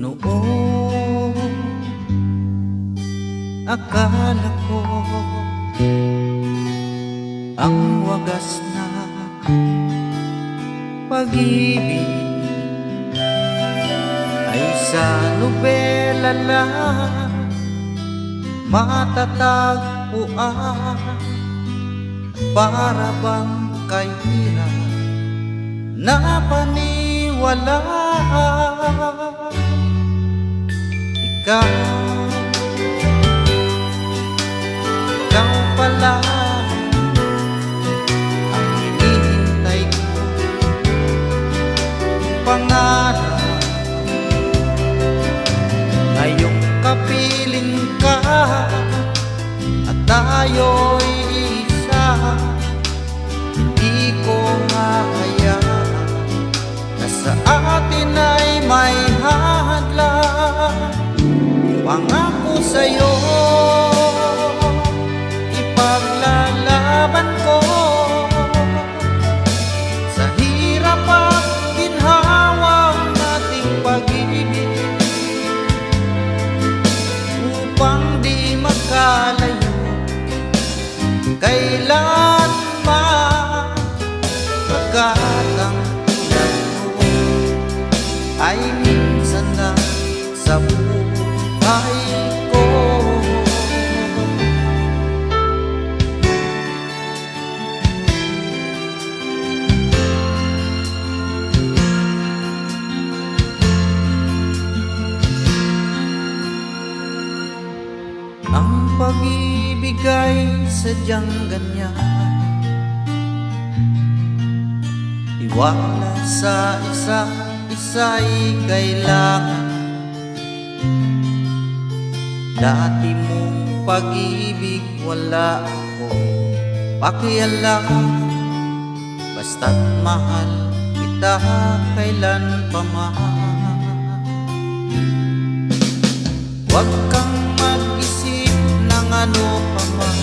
Noong akala ko ang wagas na pag-ibig ay sa nobela lang matatagpuan, para bang kahirap na paniwalaan. Ikaw pala ang hinihintay ko, pangarap ngayong kapiling ka at tayo'y isa. Hindi ko hahayaan na sa atin ay may hadlang. Pangako sa'yo, ipaglalaban ko sa hirap at ginhawang ating pag-ibig, upang di magkalayo kailanman. Pagkat ang tulad mo ay minsan na sa buhay ko. Ang pag-ibig ay sadyang ganyan, tiwala sa isa't isa'y kailangan. Dati mong pag-ibig wala akong pakialam, basta't mahal kita kailan pa man. Huwag kang mag-isip ng ano pa man,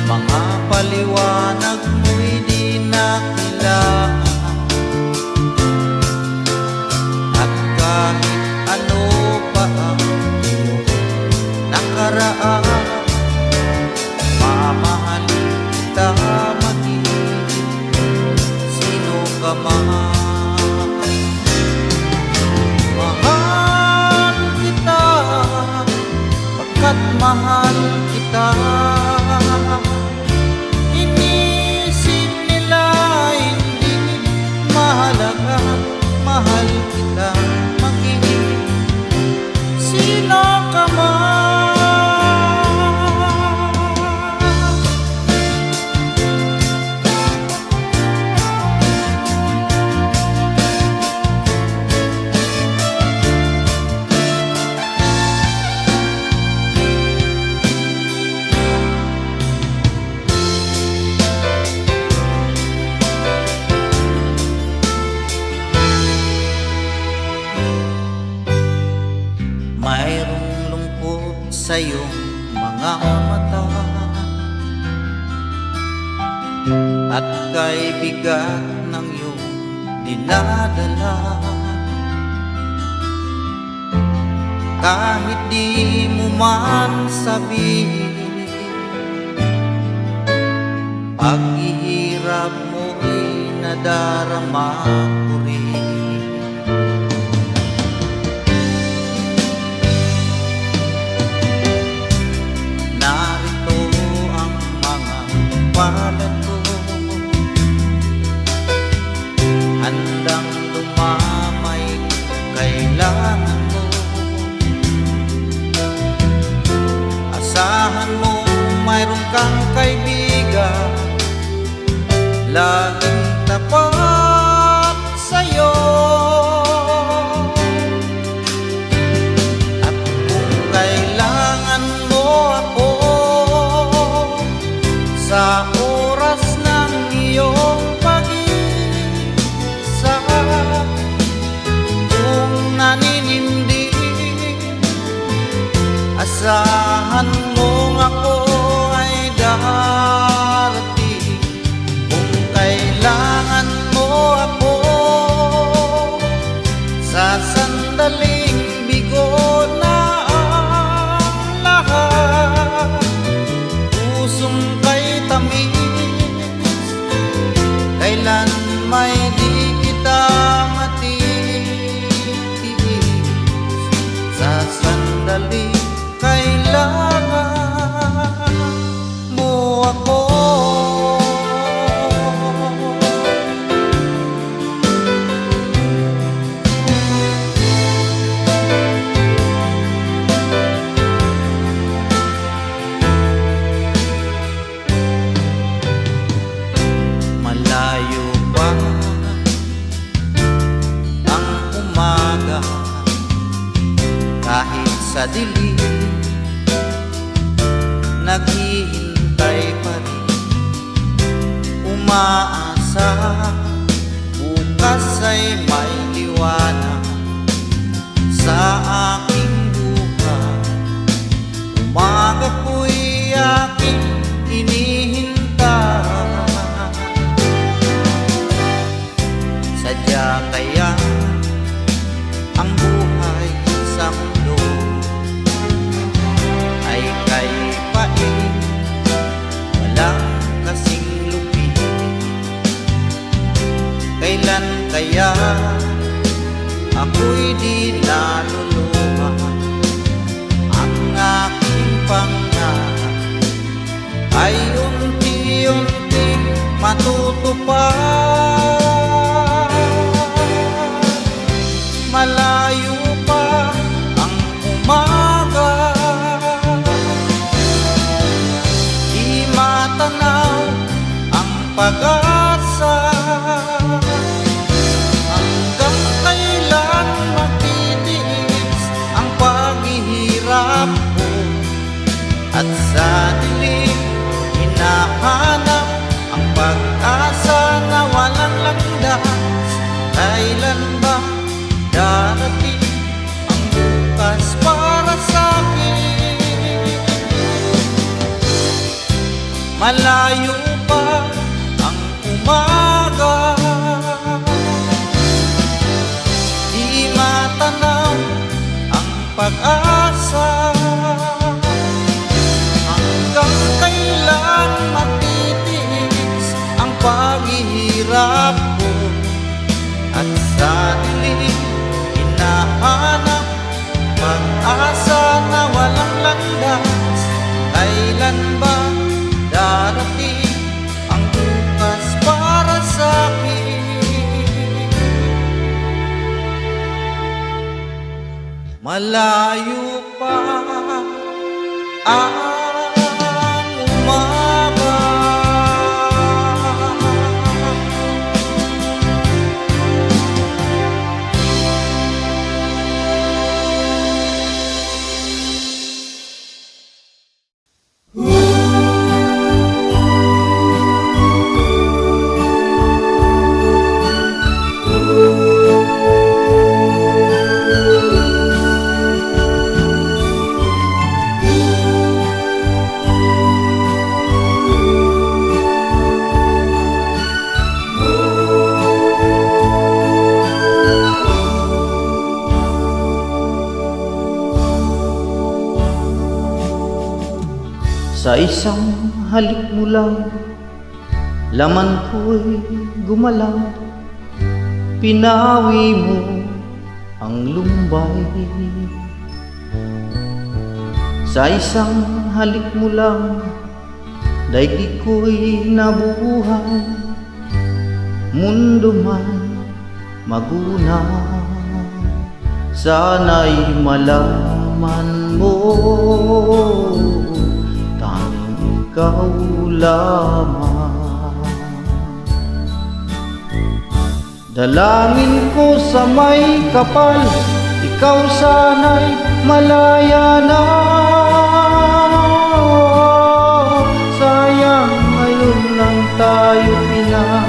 mga paliwanag mo'y di na kailangan. At kahit ano pa ang iyong nakaraan, mamahalin kita maging sino ka man. Mahal kita pagkat mahal kita. Inisip nila hindi mahalaga, mahal kita maging sino ka man. Mayroong lungkot sa iyong mga mata, at kay bigat ng iyong dinadala. Kahit di mo man sabihin, paghihirap mo'y nadarama ko rin. Palad ko handang lumamay kung kailangan mo. Asahan mo mayroon kang kaibigan laging tapat sa'yo. At kung kailangan mo ako sa oras ng iyong pag-isa, kung naninindig, asahan mong ako ay darating. Kung kailangan mo ako sa dilim, naghihintay pa rin, umaasa bukas ay may liwanag sa aking buhay. Umaga ko'y aking hinihintay, sadya kaya ang buhay sa mundo ay kay pain, walang kasing lupit. Kailan kaya ako'y di naluluha, ang aking pangarap ay unti-unti matutupad. Malayo pa ang umaga, di matanaw ang pag-asa. Hanggang kailan magtitiis ang paghihirap ko, at sa dilim hinahanap ang pag-asa na walang landas. Kailan ba darating ang bukas para sa'kin? Malayo pa ang umaga, di matanaw ang pag-asa. Hanggang kailan matitiis ang paghihirap ko, at sa dilim hinahanap pag-asa na walang landas. Kailan ba darating ang bukas para sa'kin? Malayo pa ang umaga, sa isang halik mo lang, laman ko'y gumalaw. Pinawi mo ang lumbay. Sa isang halik mo lang, daigdig ko'y nabuhay. Mundo man magunaw, sana'y malaman mo, ikaw lamang. Dalangin ko sa may kapal, ikaw sana'y malaya na. Sayang ngayon lang tayo pinagsama.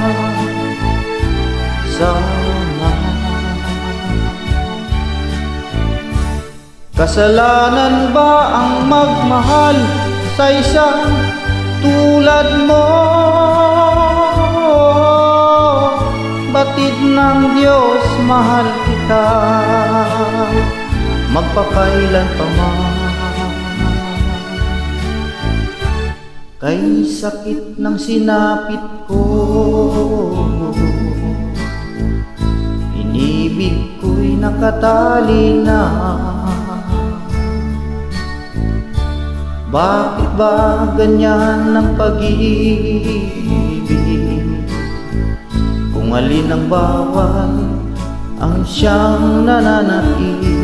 Kasalanan ba ang magmahal sa isang tulad mo? Batid ng Diyos, mahal kita magpakailan pa man. Kay sakit ng sinapit ko, inibig ko'y nakatali na. Bakit ba ganyan ang pag-ibig? Kung alin ang bawal ang siyang nananaig.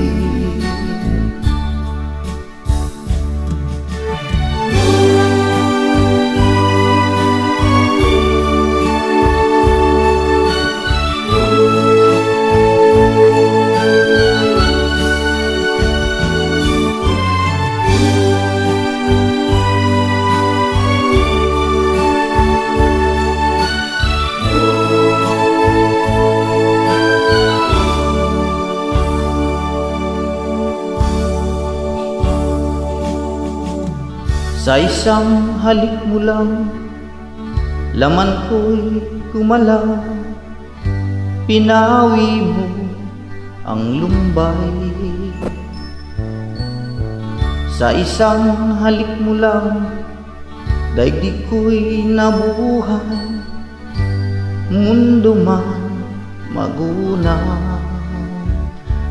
Sa isang halik mo lang, laman ko'y gumalaw. Pinawi mo ang lumbay. Sa isang halik mo lang, daigdig ko'y nabuhay. Mundo man magunaw,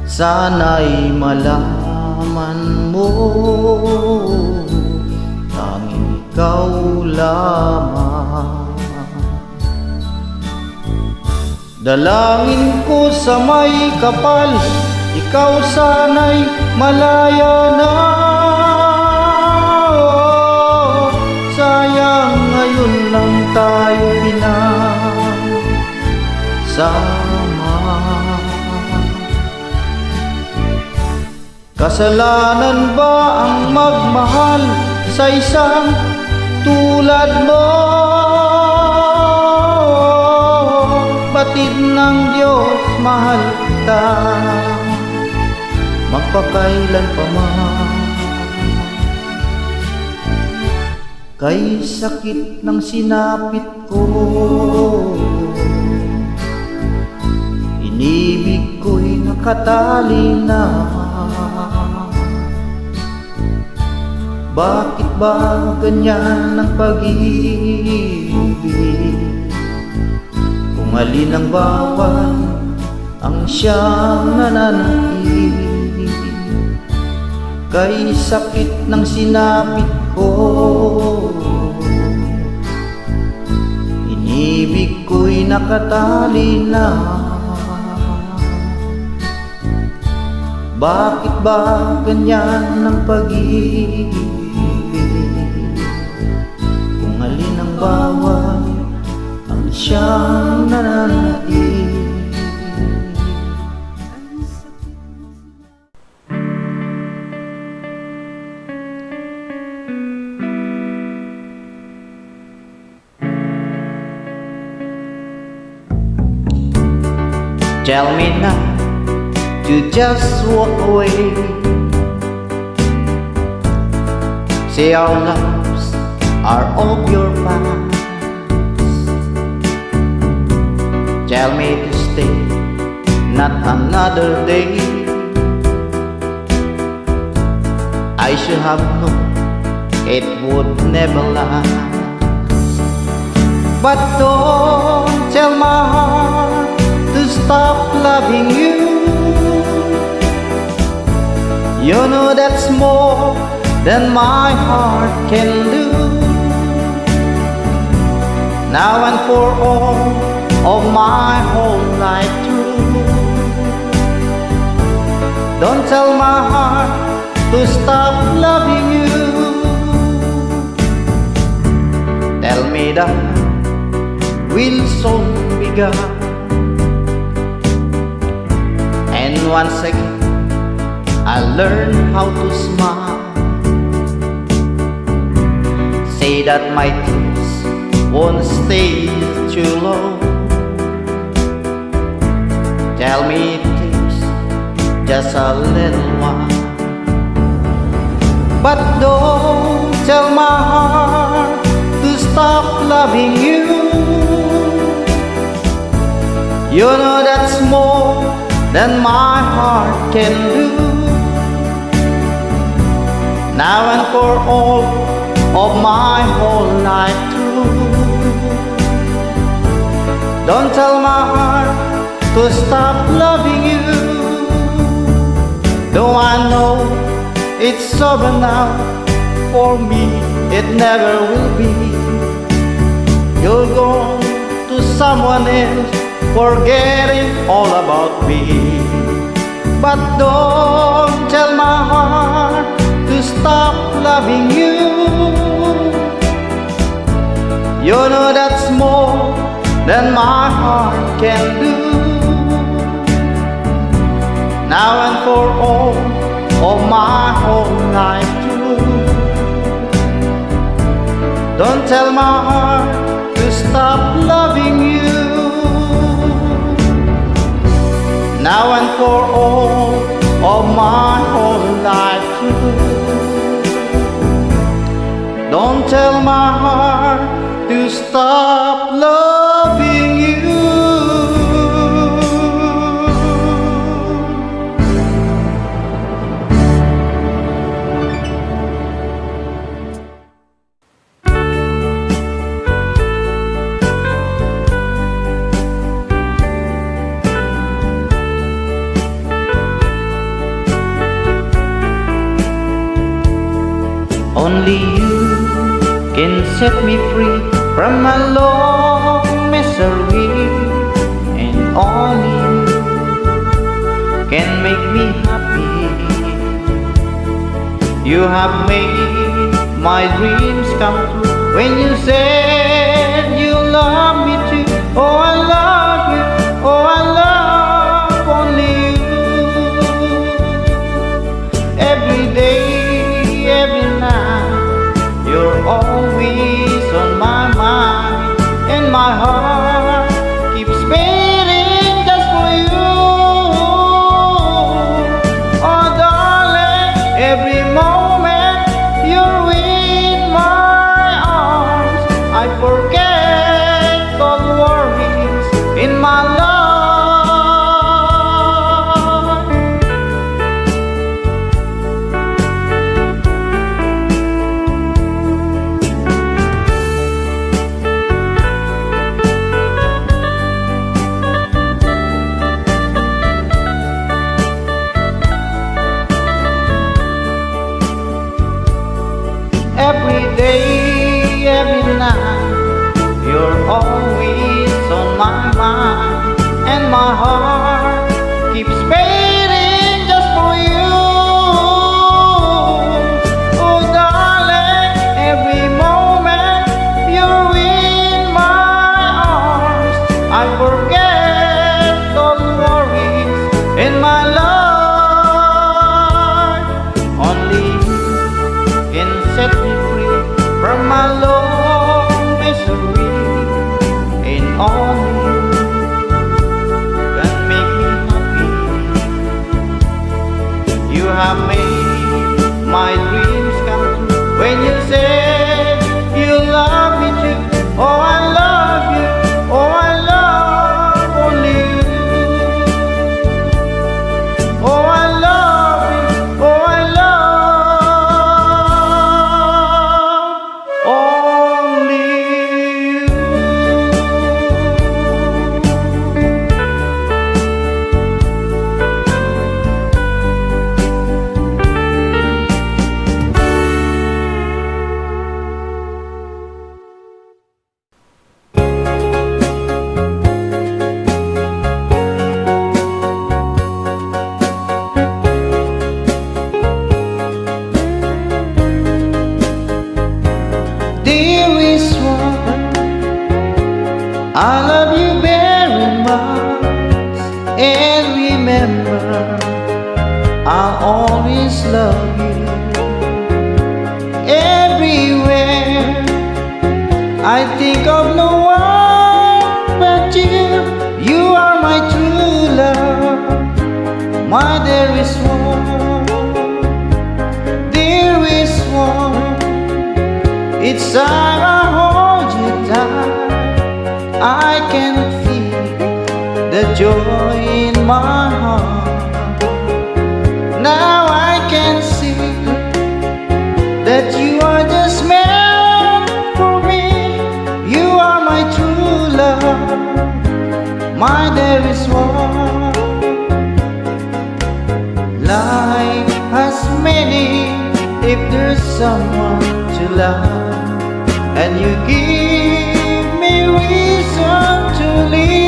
sana'y malaman mo, tanging ikaw lamang. Dalangin ko sa may kapal, ikaw sana'y malaya na. Sayang ngayon lang tayo sama. Kasalanan ba ang magmahal sa isang tulad mo? Batid ng Diyos, mahal kita magpakailan pa man. Kay sakit ng sinapit ko, inibig ko'y nakatali na. Bakit ba ganyan ang pag-ibig? Kung alin ang bawal ang siyang nananaig. Kay sakit ng sinapit ko, inibig ko'y nakatali na. Bakit ba ganyan ang pag-ibig? Kung alin ang bawal ang siyang nananaig. Tell me now to just walk away. Say our lives are of your past. Tell me to stay, not another day. I should have known it would never last. But don't tell my heart to stop loving you. You know that's more than my heart can do. Now and for all of my whole life through, don't tell my heart to stop loving you. Tell me that we'll soon be gone, and once again I learn how to smile. Say that my tears won't stay too long. Tell me it takes just a little while. But don't tell my heart to stop loving you. You know that's more than my heart can do. Now and for all of my whole life through, don't tell my heart to stop loving you. Though I know it's over now, for me it never will be. You'll go to someone else, forgetting all about me. But don't tell my heart to stop loving you. You know that's more than my heart can do. Now and for all of my whole life through, don't tell my heart to stop loving you. Now and for all of my whole life through, Don't tell my heart to stop loving you. Only you can set me free from my long misery, and only you can make me happy. You have made my dreams come true when you said you love me too. Oh, I love you. Oh, I love only you. Every day, every night, you're always on my mind, and my heart keeps beating just for you. Oh darling, every moment you're in my arms, I forget all worries in my life. Every day, every night, you're always on my mind, and my heart keeps beating just for you. Oh darling, every moment you're in my arms, I forget all worries in my life. Only you can set me free from my long misery, and only you can make me happy. You have made my dreams come true when you said you love me too. Oh, I love you. Oh, I love only you. Oh, I love you. Oh, I love only you. Dearest one, I love you very much, and remember, I'll always love you. Everywhere I think of no one but you. You are my true love, my dearest one, dearest one. Each time I hold you tight, I can feel the joy in my heart. Now I can see that you are just meant for me. You are my true love, my dearest one. Life has meaning if there's someone to love, and you give me reason to live.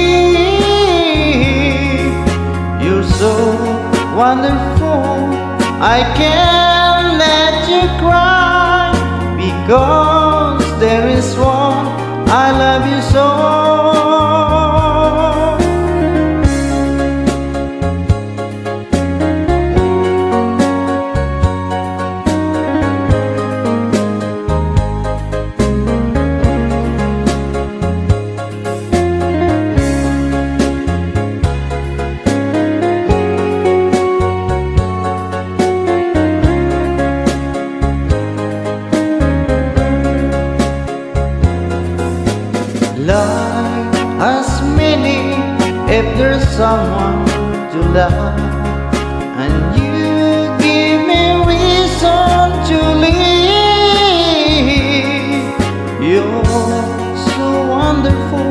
You're so wonderful, I can't let you cry, because there is one I love you so. love, and you give me reason to live. You're so wonderful,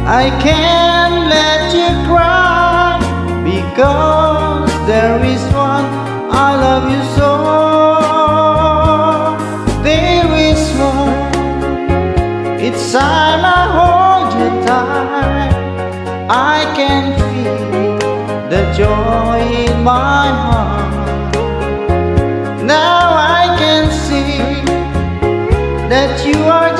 I can't let you cry, because there is one I love you so. There is one, it's time I hold you tight. I can feel the joy in my heart. Now I can see that you are